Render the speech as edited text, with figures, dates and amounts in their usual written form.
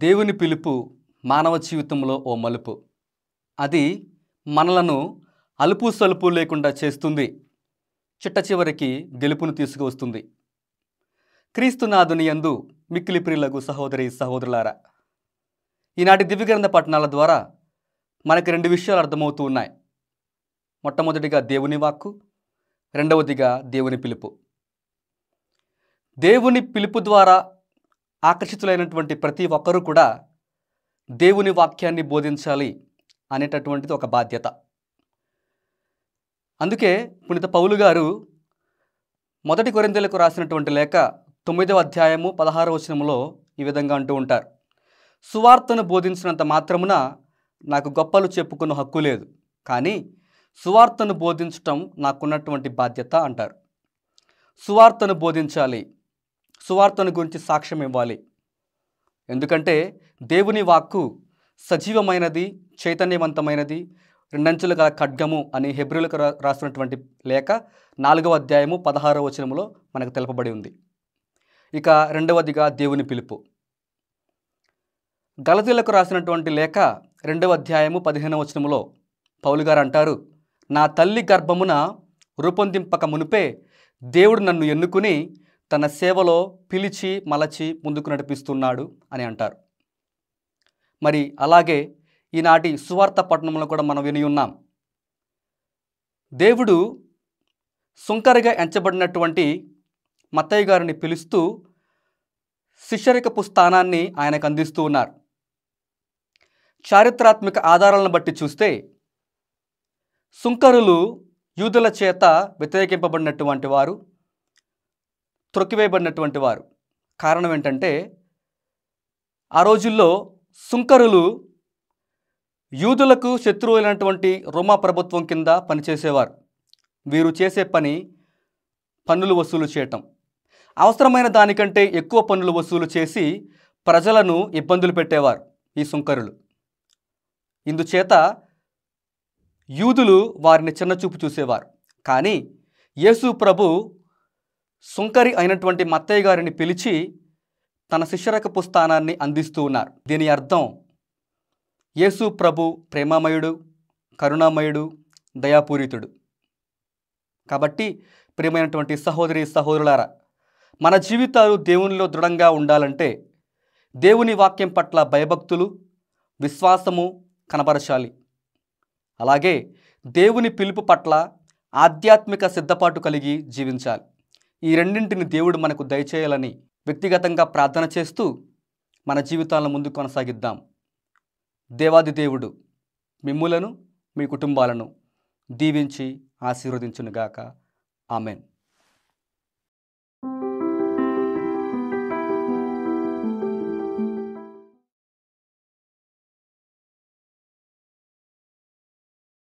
దేవుని పిలుపు మానవ జీవితంలో ఓ మలుపు. అది మనలను అలుపు సలుపు లేకుండా చేస్తుంది. చిట్ట చివరికి గెలుపును తీసుకువస్తుంది. క్రీస్తునాథుని యందు మిక్కిలి ప్రియులకు సహోదరి సహోదరులారా, ఈనాటి దివ్యగ్రంథ పఠనాల ద్వారా మనకి రెండు విషయాలు అర్థమవుతూ ఉన్నాయి. మొట్టమొదటిగా దేవుని వాక్కు, రెండవదిగా దేవుని పిలుపు. దేవుని పిలుపు ద్వారా ఆకర్షితులైనటువంటి ప్రతి ఒక్కరూ కూడా దేవుని వాక్యాన్ని బోధించాలి అనేటటువంటిది ఒక బాధ్యత. అందుకే పునీత పౌలు గారు మొదటి కొరింథీయులకు రాసినటువంటి లేఖ 9వ అధ్యాయము 16వ వచనంలో ఈ విధంగా అంటూ ఉంటారు. సువార్తను బోధించినంత మాత్రమున నాకు గొప్పలు చెప్పుకున్న హక్కు లేదు, కానీ సువార్తను బోధించటం నాకున్నటువంటి బాధ్యత అంటారు. సువార్తను బోధించాలి, సువార్తను గురించి సాక్ష్యం ఇవ్వాలి. ఎందుకంటే దేవుని వాక్కు సజీవమైనది, చైతన్యవంతమైనది, రెండంచులు గల ఖడ్గము అని హెబ్రీయులకు రాసినటువంటి లేఖ 4వ అధ్యాయము 16వ వచనములో మనకు తెలుపబడి ఉంది. ఇక రెండవదిగా దేవుని పిలుపు. గలతీయులకు రాసినటువంటి లేఖ 2వ అధ్యాయము 15వ వచనములో పౌలు గారు అంటారు, నా తల్లి గర్భమున రూపొందింపక మునుపే దేవుడు నన్ను ఎన్నుకుని తన సేవలో పిలిచి మలచి ముందుకు నడిపిస్తున్నాడు అని అంటారు. మరి అలాగే ఈనాటి సువార్త పట్టణంలో కూడా మనం విని ఉన్నాం. దేవుడు సుంకరిగా ఎంచబడినటువంటి మత్తయి గారిని పిలుస్తూ శిష్యరికపు స్థానాన్ని ఆయనకు అందిస్తూ ఉన్నారు. చారిత్రాత్మక ఆధారాలను బట్టి చూస్తే సుంకరులు యూదుల చేత వ్యతిరేకింపబడినటువంటి వారు, త్రొక్కివేయబడినటువంటి వారు. కారణం ఏంటంటే ఆ రోజుల్లో సుంకరులు యూదులకు శత్రువులైనటువంటి రోమా ప్రభుత్వం కింద పనిచేసేవారు. వీరు చేసే పని పన్నులు వసూలు చేయటం. అవసరమైన దానికంటే ఎక్కువ పన్నులు వసూలు చేసి ప్రజలను ఇబ్బందులు పెట్టేవారు ఈ సుంకరులు. ఇందుచేత యూదులు వారిని చిన్నచూపు చూసేవారు. కానీ యేసు ప్రభు సుంకరి అయినటువంటి మత్తయి గారిని పిలిచి తన శిష్యరకపు స్థానాన్ని అందిస్తూ ఉన్నారు. దీని అర్థం యేసు ప్రభు ప్రేమమయుడు, కరుణామయుడు, దయాపూరితుడు. కాబట్టి ప్రియమైనటువంటి సహోదరి సహోదరులారా, మన జీవితాలు దేవునిలో దృఢంగా ఉండాలంటే దేవుని వాక్యం పట్ల భయభక్తులు, విశ్వాసము కనబరచాలి. అలాగే దేవుని పిలుపు పట్ల ఆధ్యాత్మిక సిద్ధపాటు కలిగి జీవించాలి. ఈ రెండింటిని దేవుడు మనకు దయచేయాలని వ్యక్తిగతంగా ప్రార్థన చేస్తూ మన జీవితాలను ముందుకు కొనసాగిద్దాం. దేవాది దేవుడు మిమ్ములను, మీ కుటుంబాలను దీవించి ఆశీర్వదించునుగాక. ఆమెన్.